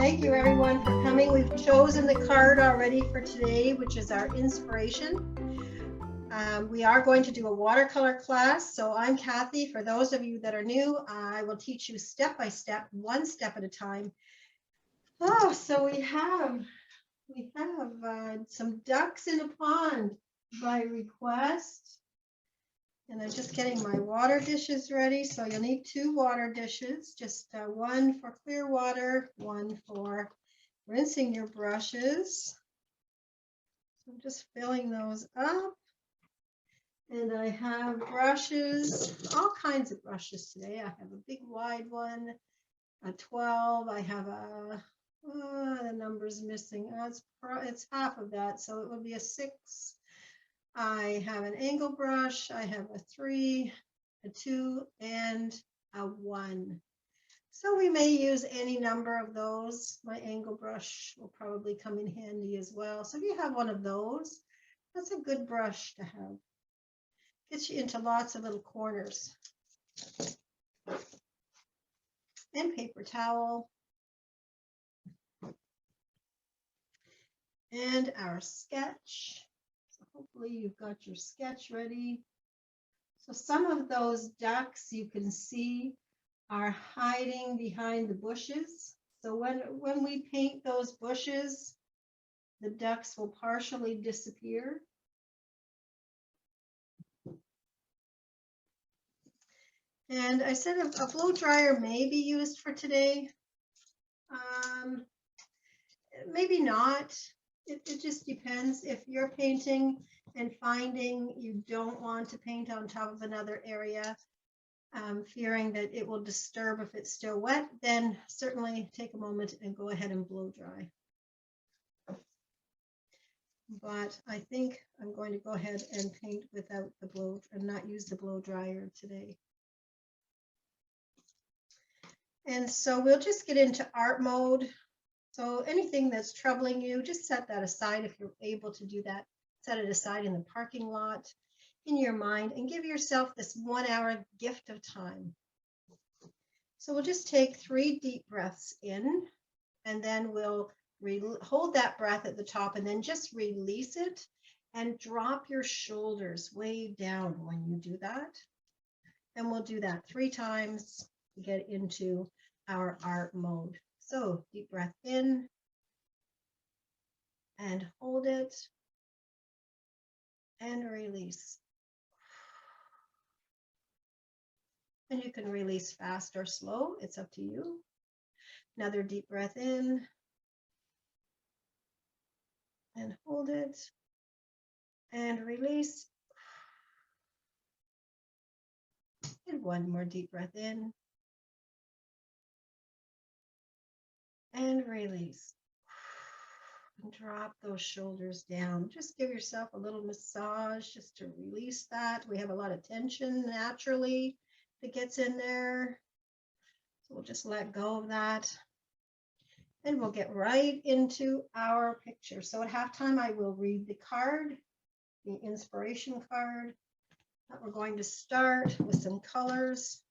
Thank you everyone for coming. We've chosen the card already for today, which is our inspiration. We are going to do a watercolor class. So I'm Cathy. For those of you that are new, I will teach you step by step, one step at a time. Oh, so we have some ducks in a pond by request. And I'm just getting my water dishes ready. So you'll need 2 water dishes, just one for clear water, one for rinsing your brushes. So I'm just filling those up. And I have brushes, all kinds of brushes today. I have a big wide one, a 12. I have the number's missing. It's half of that, so it would be a 6. I have an angle brush. I have a 3, a 2, and a 1. So we may use any number of those. My angle brush will probably come in handy as well. So if you have one of those, that's a good brush to have. Gets you into lots of little corners. And paper towel. And our sketch. So hopefully you've got your sketch ready. So some of those ducks you can see are hiding behind the bushes. So when we paint those bushes, the ducks will partially disappear. And I said a blow dryer may be used for today. Maybe not. It just depends. If you're painting and finding you don't want to paint on top of another area, fearing that it will disturb if it's still wet, then certainly take a moment and go ahead and blow dry. But I think I'm going to go ahead and paint without the blow and not use the blow dryer today. And so we'll just get into art mode. So anything that's troubling you, just set that aside if you're able to do that. Set it aside in the parking lot, in your mind, and give yourself this 1 hour gift of time. So we'll just take 3 deep breaths in, and then we'll hold that breath at the top and then just release it and drop your shoulders way down when you do that. And we'll do that 3 times to get into our art mode. So deep breath in and hold it and release. And you can release fast or slow. It's up to you. Another deep breath in and hold it and release. And 1 more deep breath in and release. And drop those shoulders down. Just give yourself a little massage just to release that. We have a lot of tension naturally that gets in there. So we'll just let go of that. And we'll get right into our picture. So at halftime, I will read the card, the inspiration card. We're going to start with some colors.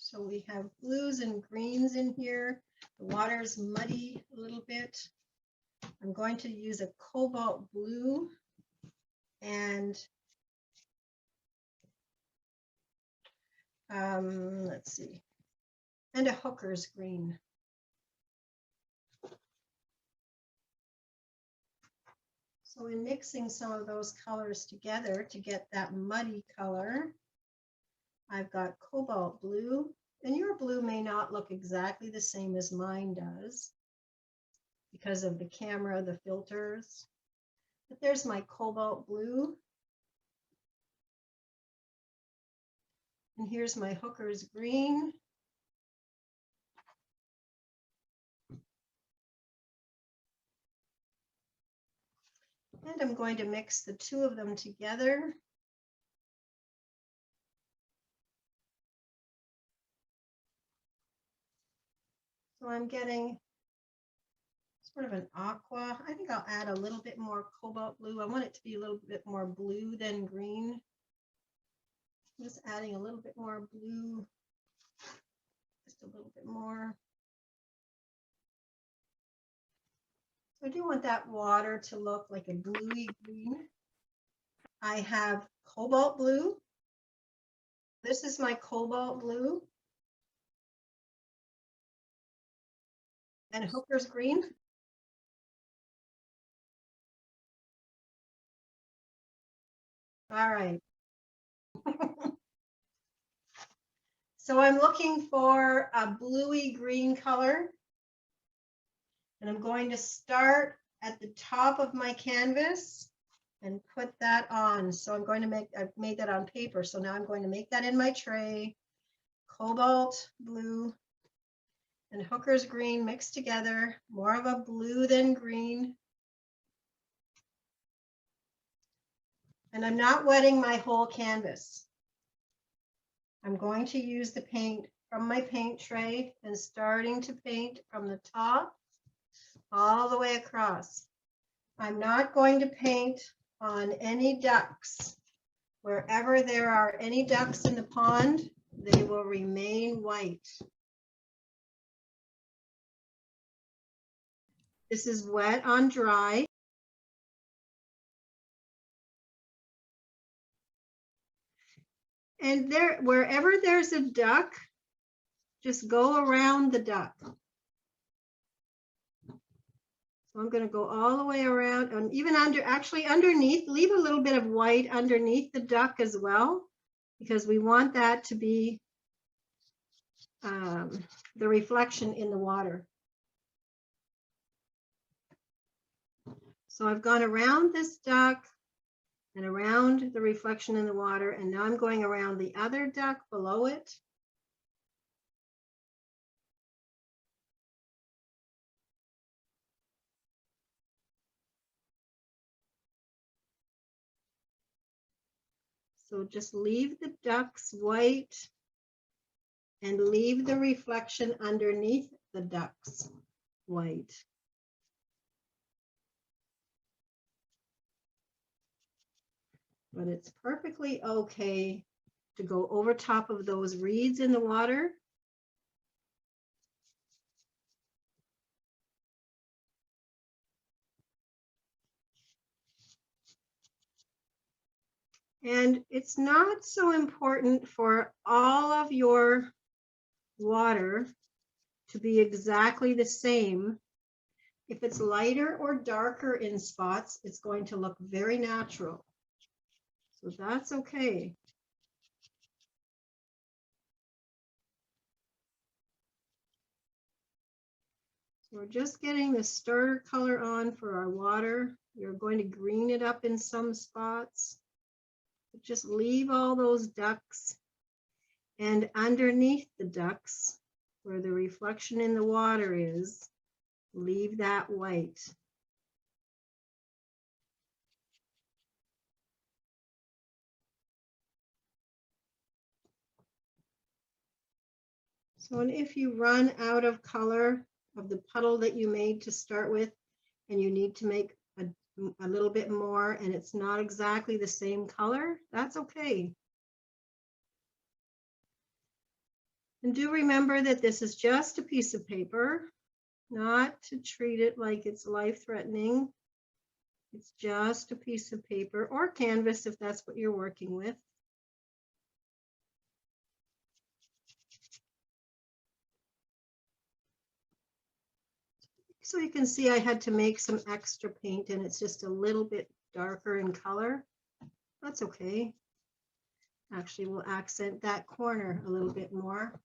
So we have blues and greens in here. The water's muddy a little bit. I'm going to use a cobalt blue and let's see, and a hooker's green. So in mixing some of those colors together to get that muddy color, I've got cobalt blue, and your blue may not look exactly the same as mine does because of the camera, the filters. But there's my cobalt blue. And here's my hooker's green. And I'm going to mix the 2 of them together. So I'm getting sort of an aqua. I think I'll add a little bit more cobalt blue. I want it to be a little bit more blue than green. I'm just adding a little bit more blue, just a little bit more. So I do want that water to look like a bluey green. I have cobalt blue. This is my cobalt blue. And Hooker's green. All right. So I'm looking for a bluey green color. And I'm going to start at the top of my canvas and put that on. So I'm going to make, I've made that on paper. So now I'm going to make that in my tray. Cobalt blue and Hooker's green mixed together, more of a blue than green. And I'm not wetting my whole canvas. I'm going to use the paint from my paint tray and starting to paint from the top all the way across. I'm not going to paint on any ducks. Wherever there are any ducks in the pond, they will remain white. This is wet on dry. And there, wherever there's a duck, just go around the duck. So I'm going to go all the way around and even under, actually underneath, leave a little bit of white underneath the duck as well, because we want that to be the reflection in the water. So I've gone around this duck and around the reflection in the water, and now I'm going around the other duck below it. So just leave the ducks white and leave the reflection underneath the ducks white. But it's perfectly okay to go over top of those reeds in the water. And it's not so important for all of your water to be exactly the same. If it's lighter or darker in spots, it's going to look very natural. So that's okay. So we're just getting the starter color on for our water. You're going to green it up in some spots. But just leave all those ducks. And underneath the ducks, where the reflection in the water is, leave that white. So, and if you run out of color of the puddle that you made to start with, and you need to make a little bit more, and it's not exactly the same color, that's okay. And do remember that this is just a piece of paper, not to treat it like it's life-threatening. It's just a piece of paper or canvas if that's what you're working with. So you can see I had to make some extra paint and it's just a little bit darker in color. That's okay. Actually, we'll accent that corner a little bit more.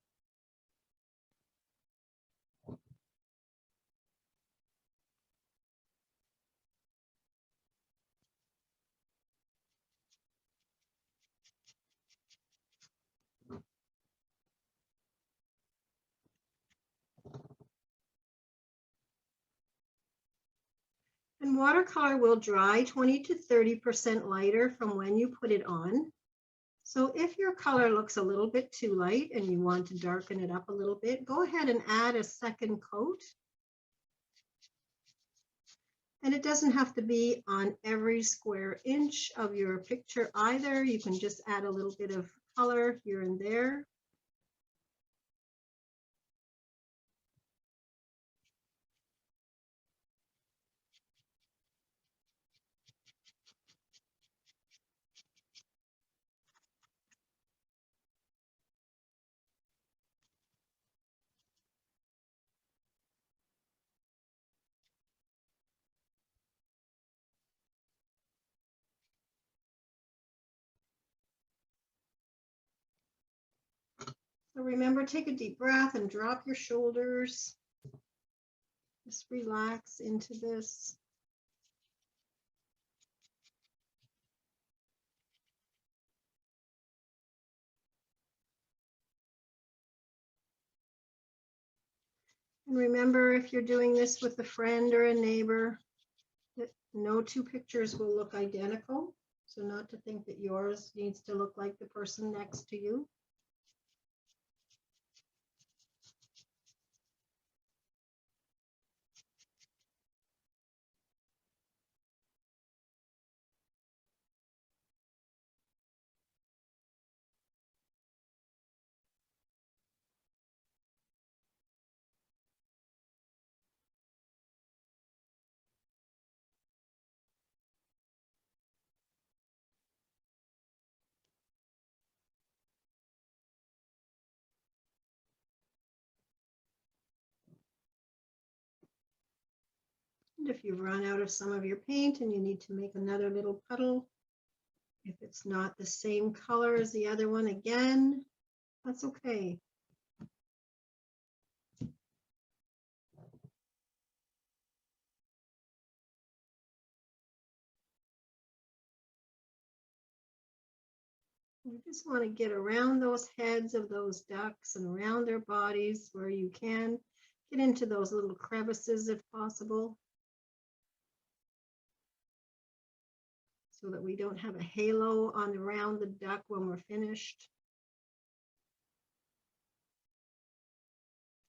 And watercolor will dry 20 to 30% lighter from when you put it on. So if your color looks a little bit too light and you want to darken it up a little bit, go ahead and add a second coat. And it doesn't have to be on every square inch of your picture either. You can just add a little bit of color here and there. So remember, take a deep breath and drop your shoulders. Just relax into this. And remember, if you're doing this with a friend or a neighbor, that no two pictures will look identical. So not to think that yours needs to look like the person next to you. And if you've run out of some of your paint and you need to make another little puddle, if it's not the same color as the other one again, that's okay. You just want to get around those heads of those ducks and around their bodies where you can. Get into those little crevices if possible, so that we don't have a halo on around the duck when we're finished.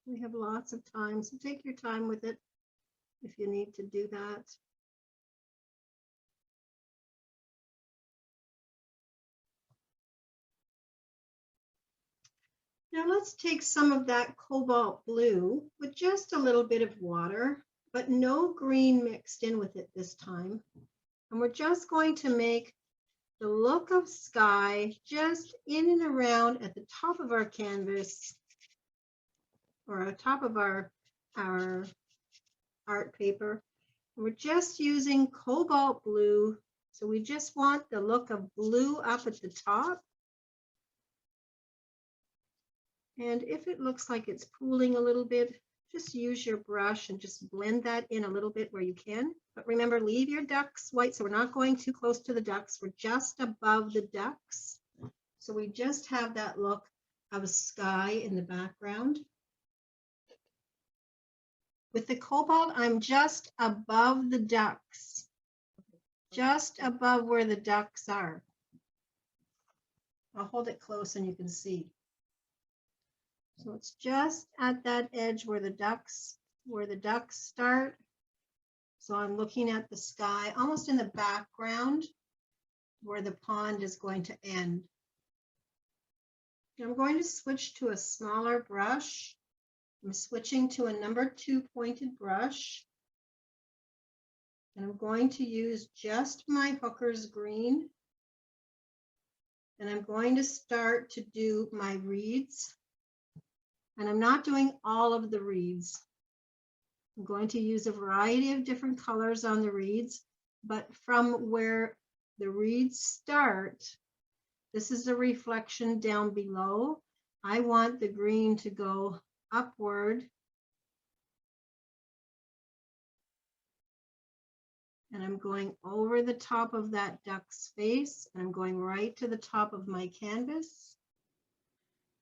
We have lots of time, so take your time with it if you need to do that. Now let's take some of that cobalt blue with just a little bit of water, but no green mixed in with it this time. And we're just going to make the look of sky just in and around at the top of our canvas, or on top of our art paper. And we're just using cobalt blue. So we just want the look of blue up at the top. And if it looks like it's pooling a little bit, just use your brush and just blend that in a little bit where you can. But remember, leave your ducks white, so we're not going too close to the ducks. We're just above the ducks. So we just have that look of a sky in the background. With the cobalt, I'm just above the ducks, just above where the ducks are. I'll hold it close and you can see. So it's just at that edge where the ducks start. So I'm looking at the sky almost in the background where the pond is going to end. I'm going to switch to a smaller brush. I'm switching to a number 2 pointed brush. And I'm going to use just my hooker's green. And I'm going to start to do my reeds. And I'm not doing all of the reeds. I'm going to use a variety of different colors on the reeds, but from where the reeds start, this is a reflection down below. I want the green to go upward. And I'm going over the top of that duck's face, and I'm going right to the top of my canvas.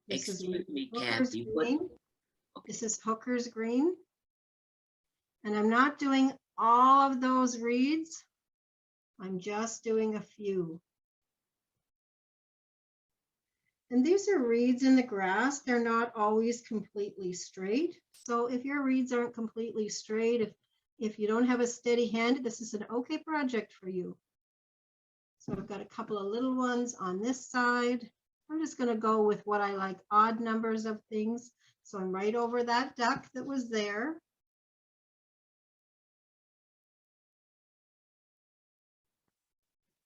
This Excuse me, Hooker's Cathy. green. This is Hooker's green. And I'm not doing all of those reeds. I'm just doing a few. And these are reeds in the grass. They're not always completely straight. So if your reeds aren't completely straight, if you don't have a steady hand, this is an okay project for you. So I've got a couple of little ones on this side. I'm just going to go with what I like, odd numbers of things. So I'm right over that duck that was there.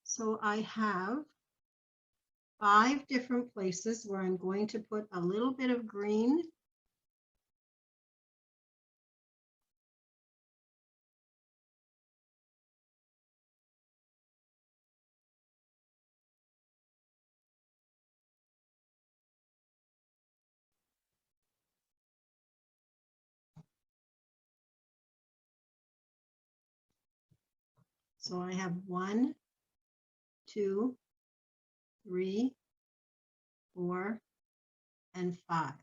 So I have 5 different places where I'm going to put a little bit of green. So I have 1, 2, 3, 4, and 5.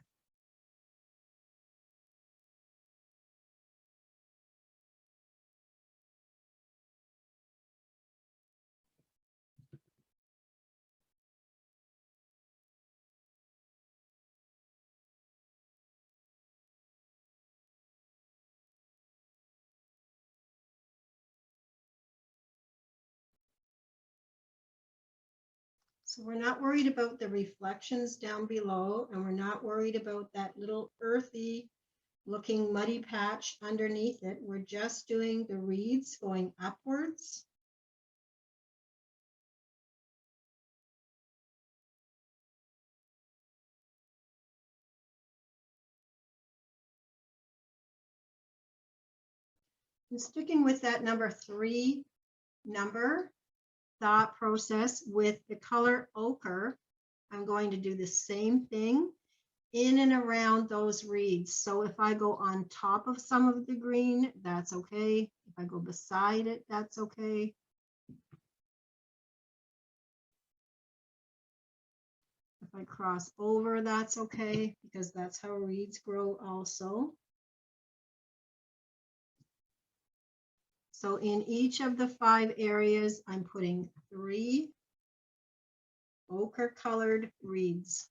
So we're not worried about the reflections down below, and we're not worried about that little earthy looking muddy patch underneath it. We're just doing the reeds going upwards. And sticking with that number 3 number thought process with the color ochre, I'm going to do the same thing in and around those reeds. So if I go on top of some of the green, that's okay. If I go beside it, that's okay. If I cross over, that's okay, because that's how reeds grow also. So in each of the 5 areas, I'm putting 3 ochre colored reeds.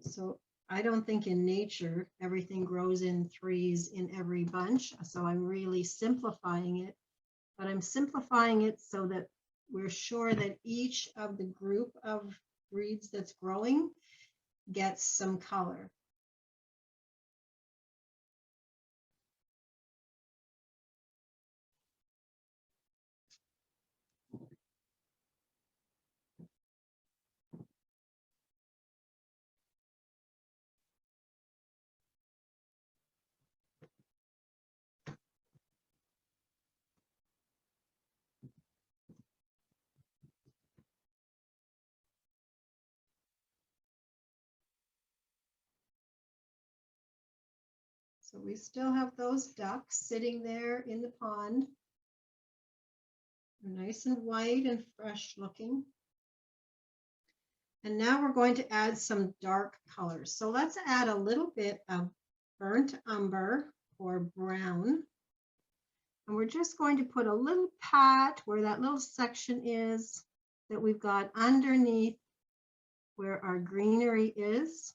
So I don't think in nature everything grows in 3s in every bunch. So I'm really simplifying it, but I'm simplifying it so that we're sure that each of the group of reeds that's growing gets some color. So we still have those ducks sitting there in the pond. They're nice and white and fresh looking. And now we're going to add some dark colors. So let's add a little bit of burnt umber or brown. And we're just going to put a little pat where that little section is that we've got underneath where our greenery is.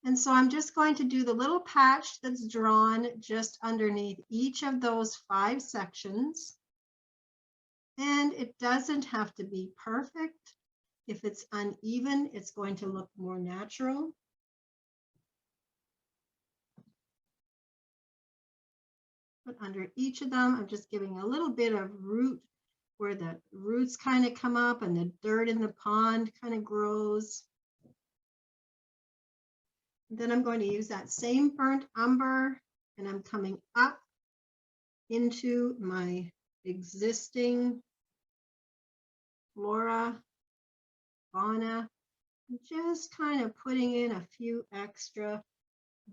And so I'm just going to do the little patch that's drawn just underneath each of those 5 sections. And it doesn't have to be perfect. If it's uneven, it's going to look more natural. But under each of them, I'm just giving a little bit of root where the roots kind of come up and the dirt in the pond kind of grows. Then I'm going to use that same burnt umber, and I'm coming up into my existing flora, fauna, just kind of putting in a few extra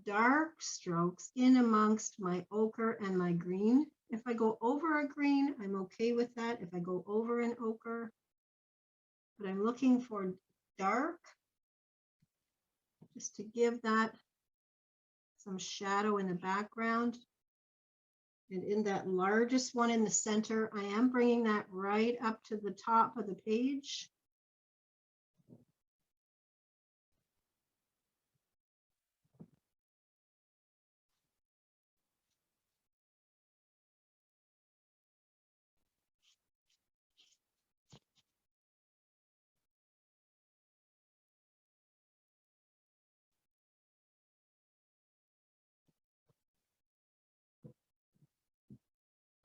dark strokes in amongst my ochre and my green. If I go over a green, I'm okay with that. If I go over an ochre, but I'm looking for dark, just to give that some shadow in the background. And in that largest one in the center, I am bringing that right up to the top of the page.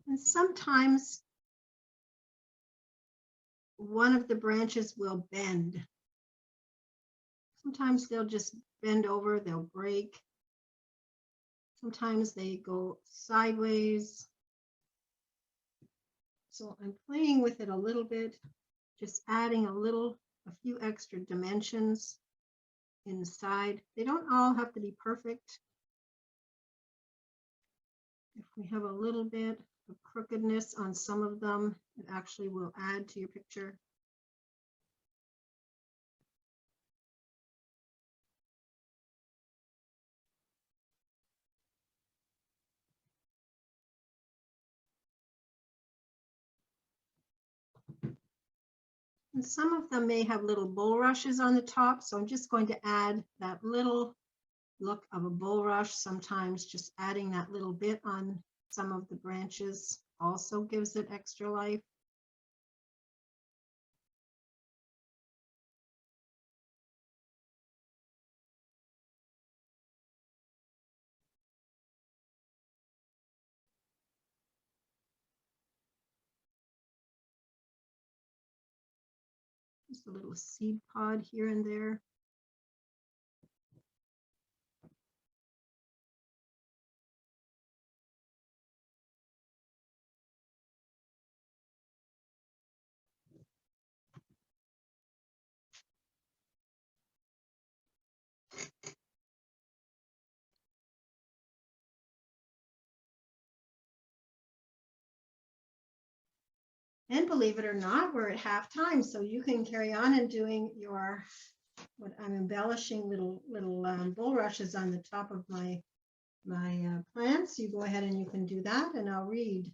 And sometimes one of the branches will bend. Sometimes they'll just bend over, they'll break. Sometimes they go sideways. So I'm playing with it a little bit, just adding a few extra dimensions inside. They don't all have to be perfect. If we have a little bit of crookedness on some of them, it actually will add to your picture. And some of them may have little bulrushes on the top, so I'm just going to add that little look of a bulrush. Sometimes just adding that little bit on some of the branches also gives it extra life. Just a little seed pod here and there. And believe it or not, we're at halftime, so you can carry on and doing your, what I'm embellishing little bulrushes on the top of my plants. You go ahead and you can do that, and I'll read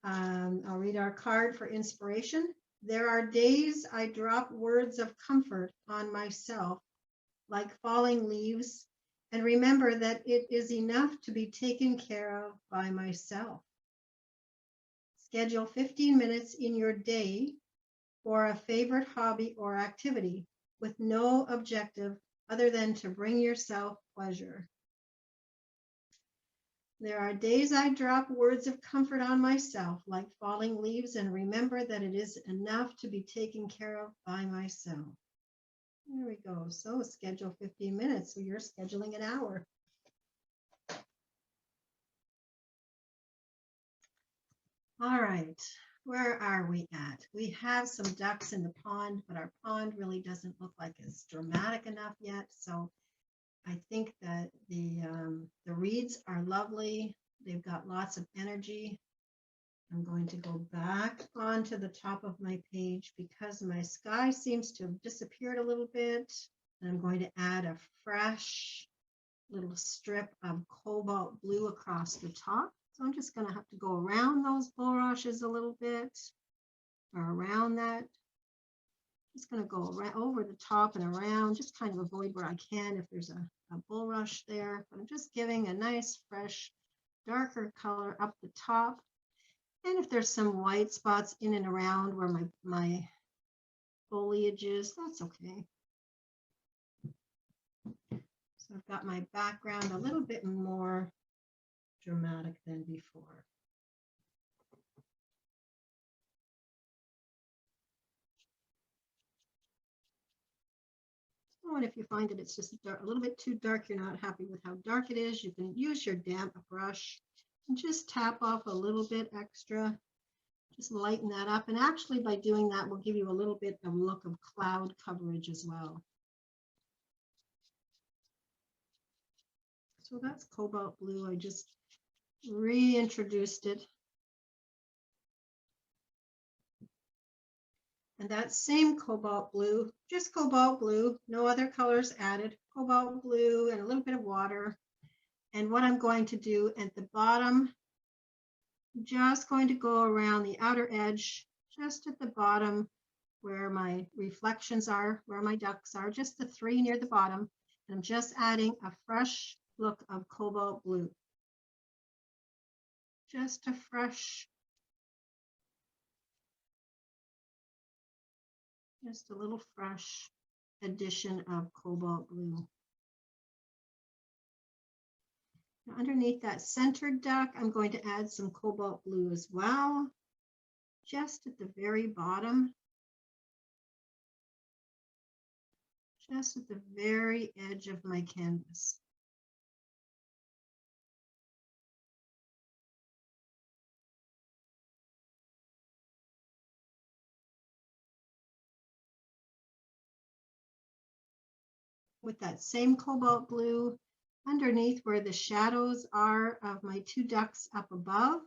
our card for inspiration. There are days I drop words of comfort on myself, like falling leaves, and remember that it is enough to be taken care of by myself. Schedule 15 minutes in your day for a favorite hobby or activity with no objective other than to bring yourself pleasure. There are days I drop words of comfort on myself, like falling leaves, and remember that it is enough to be taken care of by myself. There we go. So schedule 15 minutes. So you're scheduling an hour. All right. Where are we at? We have some ducks in the pond, but our pond really doesn't look like it's dramatic enough yet. So I think that the reeds are lovely. They've got lots of energy. I'm going to go back onto the top of my page because my sky seems to have disappeared a little bit. And I'm going to add a fresh little strip of cobalt blue across the top. So I'm just going to have to go around those bulrushes a little bit, or around that. Just going to go around, over the top and around, just kind of avoid where I can if there's a bulrush there. But I'm just giving a nice, fresh, darker color up the top. And if there's some white spots in and around where my foliage is, that's okay. So I've got my background a little bit more dramatic than before. Oh, and if you find that it's just a little bit too dark, you're not happy with how dark it is, you can use your damp brush and just tap off a little bit extra. Just lighten that up. And actually by doing that, will give you a little bit of look of cloud coverage as well. So that's cobalt blue. I just reintroduced it. And that same cobalt blue, just cobalt blue, no other colors added, cobalt blue and a little bit of water. And what I'm going to do at the bottom, just going to go around the outer edge, just at the bottom where my reflections are, where my ducks are, just the three near the bottom. And I'm just adding a fresh look of cobalt blue. Just a fresh, just a little fresh addition of cobalt blue. Underneath that centered duck, I'm going to add some cobalt blue as well, just at the very bottom, just at the very edge of my canvas. With that same cobalt blue underneath where the shadows are of my two ducks up above.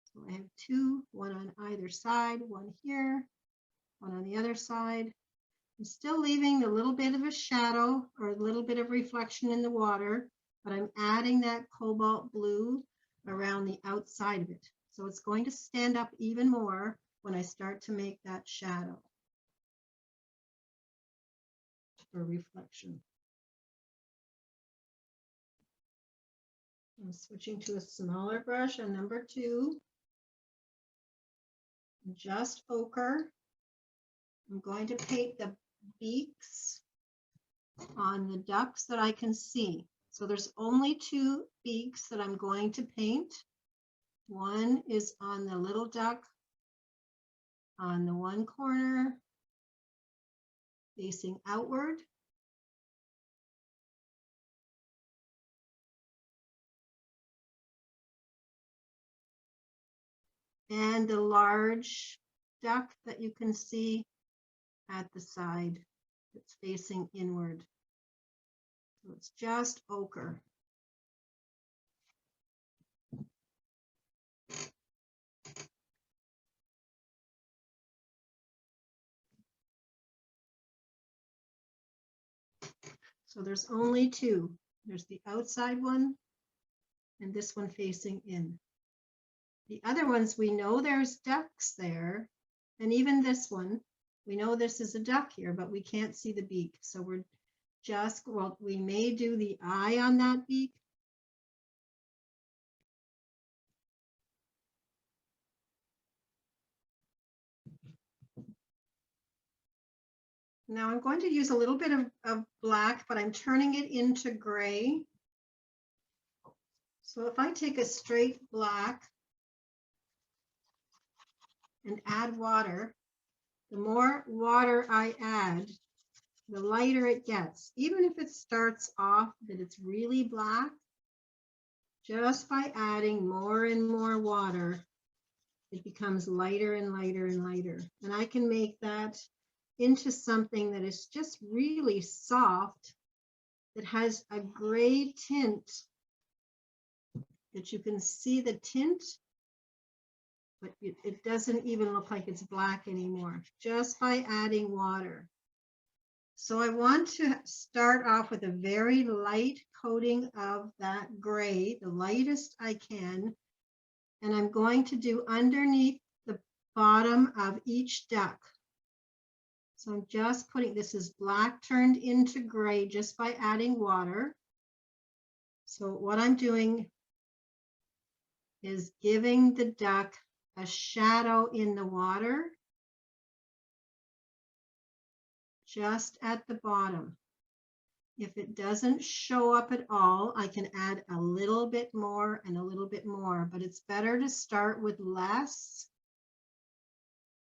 So I have two, one on either side, one here, one on the other side. I'm still leaving a little bit of a shadow or a little bit of reflection in the water, but I'm adding that cobalt blue around the outside of it. So it's going to stand up even more when I start to make that shadow for reflection. I'm switching to a smaller brush on number 2, just ochre. I'm going to paint the beaks on the ducks that I can see. So there's only 2 beaks that I'm going to paint. One is on the little duck on the one corner facing outward. And the large duck that you can see at the side that's facing inward. So it's just ochre. So there's only 2. There's the outside one and this one facing in. The other ones, we know there's ducks there. And even this one, we know this is a duck here, but we can't see the beak. So we're just, well, we may do the eye on that beak. Now I'm going to use a little bit of black, but I'm turning it into gray. So if I take a straight black and add water, the more water I add, the lighter it gets. Even if it starts off that it's really black, just by adding more and more water, it becomes lighter and lighter and lighter. And I can make that into something that is just really soft, that has a gray tint, that you can see the tint, but it doesn't even look like it's black anymore, just by adding water. So I want to start off with a very light coating of that gray, the lightest I can. And I'm going to do underneath the bottom of each duck. So I'm just putting, this is black turned into gray just by adding water. So what I'm doing is giving the duck a shadow in the water, just at the bottom. If it doesn't show up at all, I can add a little bit more and a little bit more, but it's better to start with less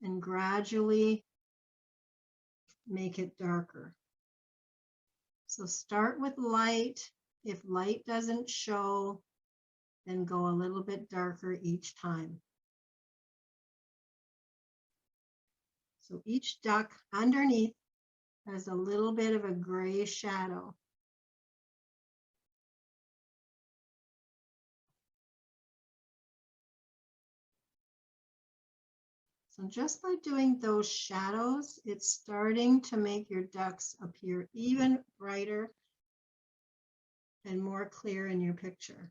and gradually make it darker. So start with light. If light doesn't show, then go a little bit darker each time. So each duck underneath has a little bit of a gray shadow. So just by doing those shadows, it's starting to make your ducks appear even brighter and more clear in your picture.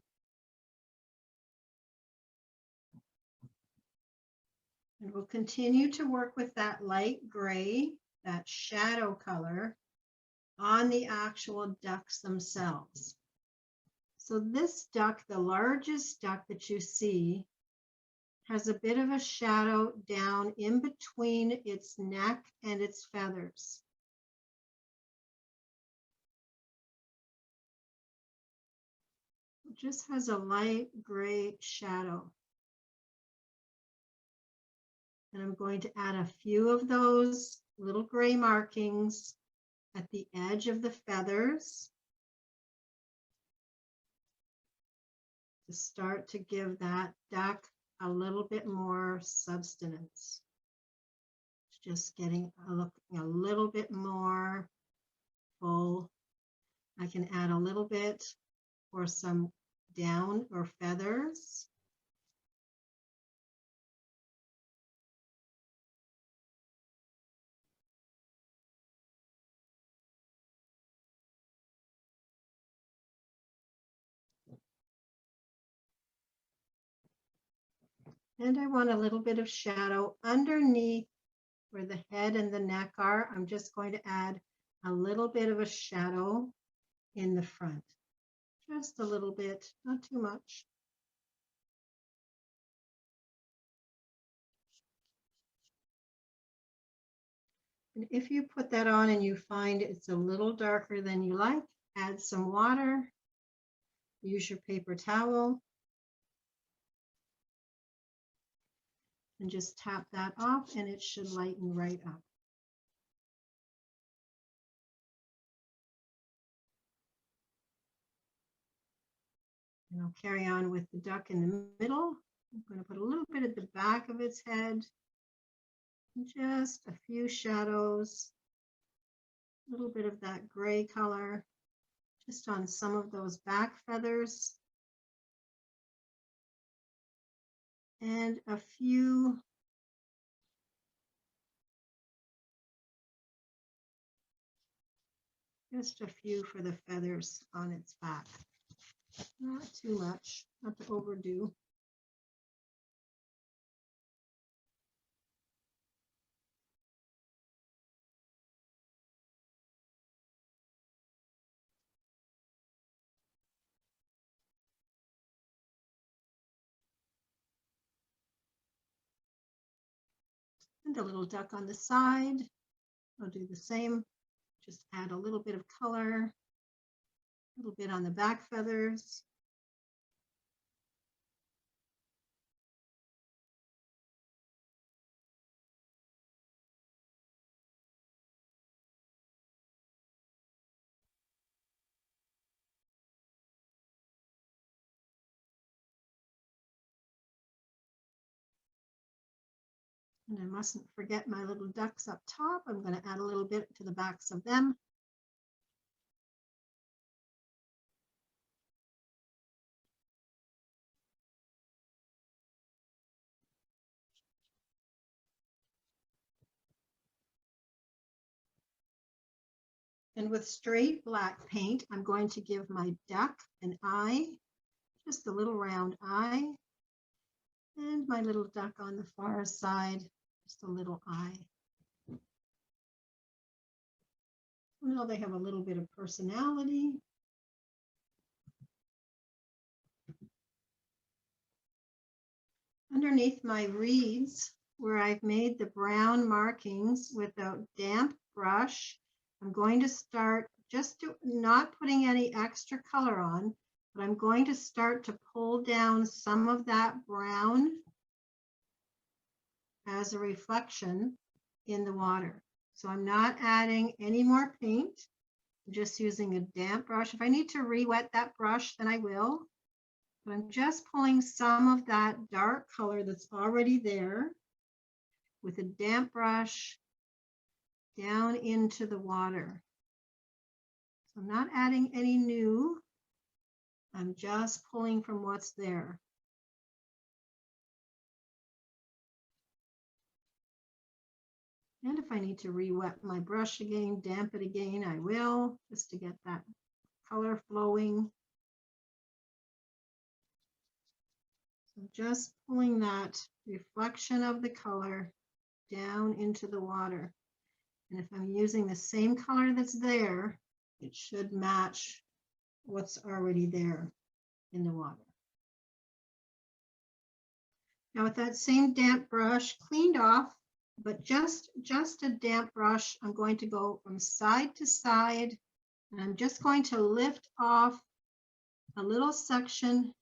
And we'll continue to work with that light gray, that shadow color, on the actual ducks themselves. So this duck, the largest duck that you see, has a bit of a shadow down in between its neck and its feathers. just has a light gray shadow. And I'm going to add a few of those little gray markings at the edge of the feathers to start to give that duck a little bit more substance. It's just getting looking a little bit more full. I can add a little bit for some down or feathers. And I want a little bit of shadow underneath where the head and the neck are. I'm just going to add a little bit of a shadow in the front. Just a little bit, not too much. And if you put that on and you find it's a little darker than you like, add some water, use your paper towel, and just tap that off and it should lighten right up. And I'll carry on with the duck in the middle. I'm going to put a little bit at the back of its head, just a few shadows, a little bit of that gray color, just on some of those back feathers, and a few just a few for the feathers on its back. Not too much, not to overdo. And the little duck on the side, I'll do the same. Just add a little bit of color, a little bit on the back feathers. And I mustn't forget my little ducks up top. I'm going to add a little bit to the backs of them. And with straight black paint, I'm going to give my duck an eye, just a little round eye, and my little duck on the far side, just a little eye. Well, they have a little bit of personality. Underneath my reeds, where I've made the brown markings with a damp brush, I'm going to start not putting any extra color on, but I'm going to start to pull down some of that brown as a reflection in the water. So I'm not adding any more paint. I'm just using a damp brush. If I need to re-wet that brush, then I will. But I'm just pulling some of that dark color that's already there with a damp brush down into the water. So I'm not adding any new. I'm just pulling from what's there. And if I need to re-wet my brush again, damp it again, I will, just to get that color flowing. So just pulling that reflection of the color down into the water. And if I'm using the same color that's there, it should match what's already there in the water. Now with that same damp brush cleaned off, but just a damp brush, I'm going to go from side to side, and I'm just going to lift off a little section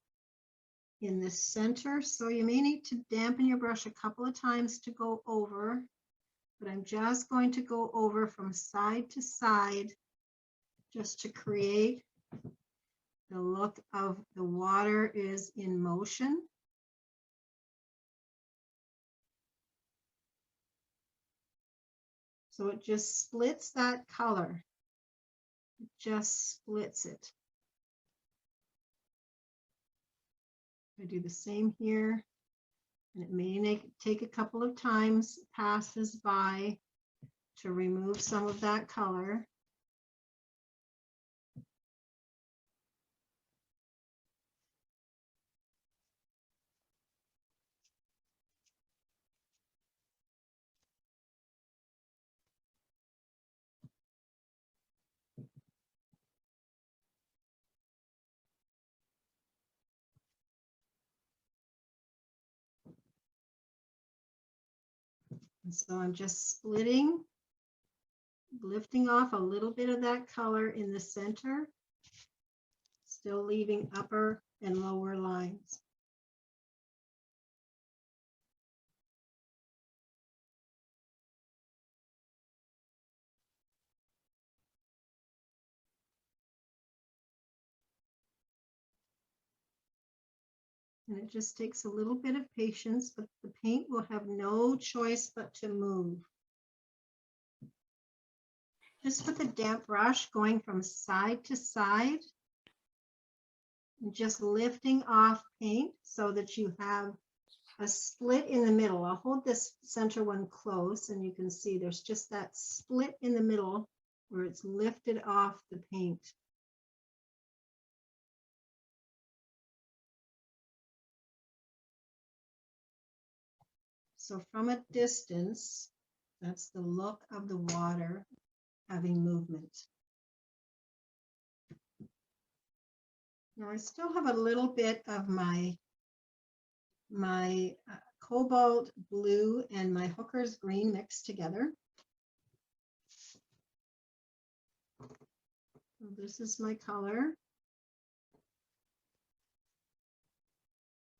in the center. So you may need to dampen your brush a couple of times to go over, but I'm just going to go over from side to side just to create the look of the water is in motion. So it just splits that color. It just splits it. I do the same here, and it may take a couple of times passes by to remove some of that color. And so I'm just splitting, lifting off a little bit of that color in the center, still leaving upper and lower lines. And it just takes a little bit of patience, but the paint will have no choice but to move. Just with a damp brush going from side to side, and just lifting off paint so that you have a split in the middle. I'll hold this center one close and you can see there's just that split in the middle where it's lifted off the paint. So from a distance, that's the look of the water having movement. Now I still have a little bit of my cobalt blue and my hooker's green mixed together. So this is my color.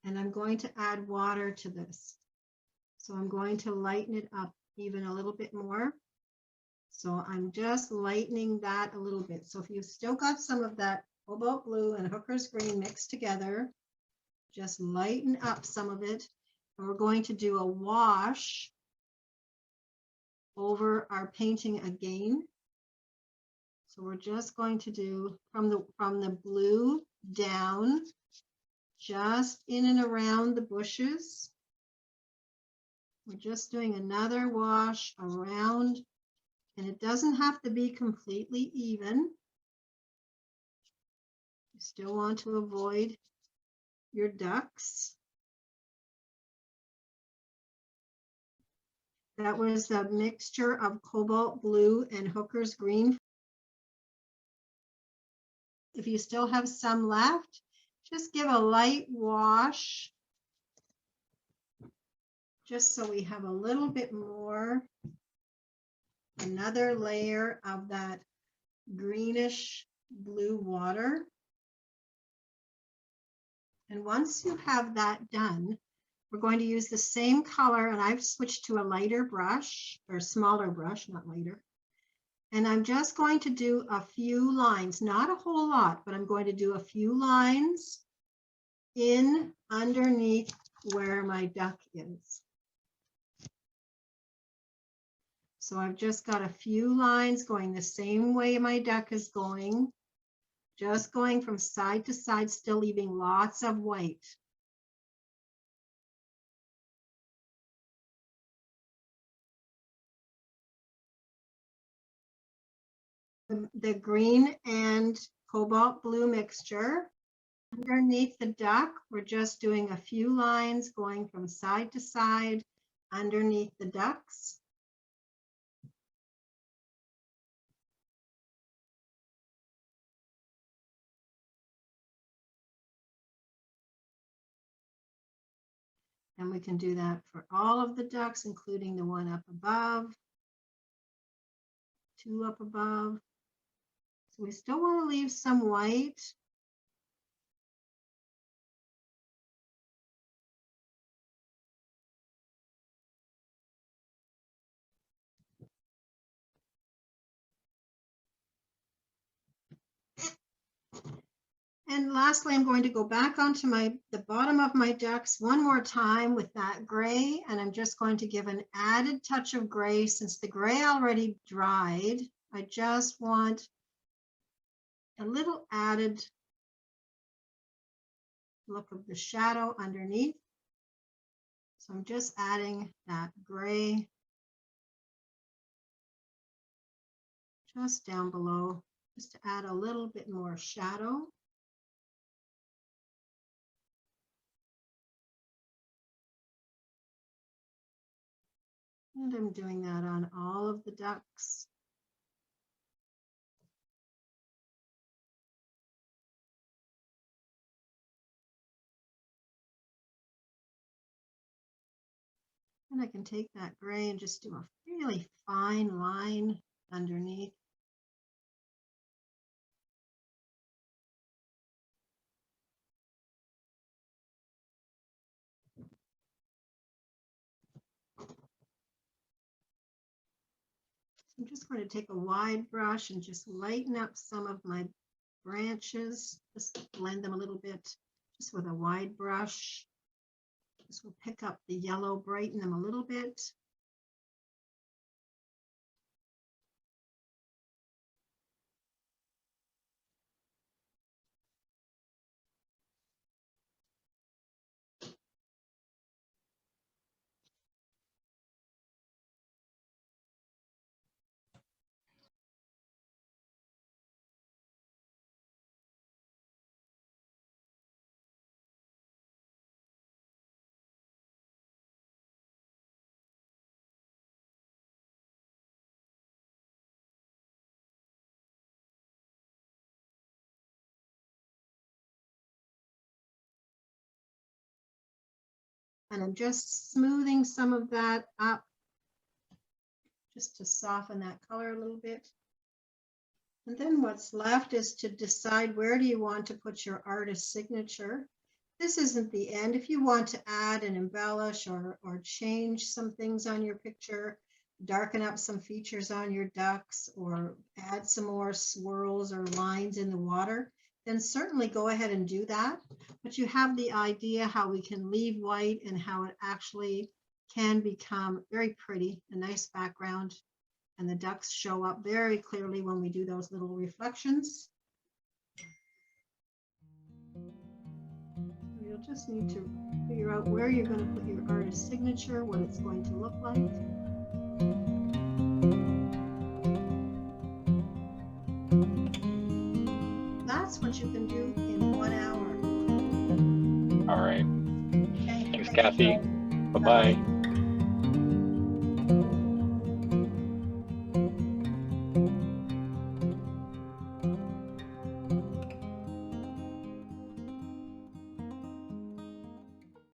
And I'm going to add water to this. So I'm going to lighten it up even a little bit more. So I'm just lightening that a little bit. So if you've still got some of that cobalt blue and hooker's green mixed together, just lighten up some of it. And we're going to do a wash over our painting again. So we're just going to do from the blue down, just in and around the bushes. We're just doing another wash around, and it doesn't have to be completely even. You still want to avoid your ducks. That was a mixture of cobalt blue and hooker's green. If you still have some left, just give a light wash, just so we have a little bit more, another layer of that greenish blue water. And once you have that done, we're going to use the same color, and I've switched to a lighter brush, or smaller brush, not lighter. And I'm just going to do a few lines, not a whole lot, but I'm going to do a few lines in underneath where my duck is. So I've just got a few lines going the same way my duck is going, just going from side to side, still leaving lots of white. The green and cobalt blue mixture. Underneath the duck, we're just doing a few lines going from side to side underneath the ducks. And we can do that for all of the ducks, including the one up above, two up above. So we still want to leave some white. And lastly, I'm going to go back onto the bottom of my ducks one more time with that gray, and I'm just going to give an added touch of gray. Since the gray already dried, I just want a little added look of the shadow underneath. So I'm just adding that gray just down below, just to add a little bit more shadow. And I'm doing that on all of the ducks. And I can take that gray and just do a really fine line underneath. I'm just going to take a wide brush and just lighten up some of my branches, just blend them a little bit, just with a wide brush. This will pick up the yellow, brighten them a little bit. And I'm just smoothing some of that up just to soften that color a little bit. And then what's left is to decide where do you want to put your artist signature. This isn't the end. If you want to add and embellish or change some things on your picture, darken up some features on your ducks, or add some more swirls or lines in the water, then certainly go ahead and do that. But you have the idea how we can leave white and how it actually can become very pretty, a nice background. And the ducks show up very clearly when we do those little reflections. You'll just need to figure out where you're going to put your artist signature, what it's going to look like. That's what you can do in 1 hour. All right. Okay. Thanks, Cathy. Bye-bye.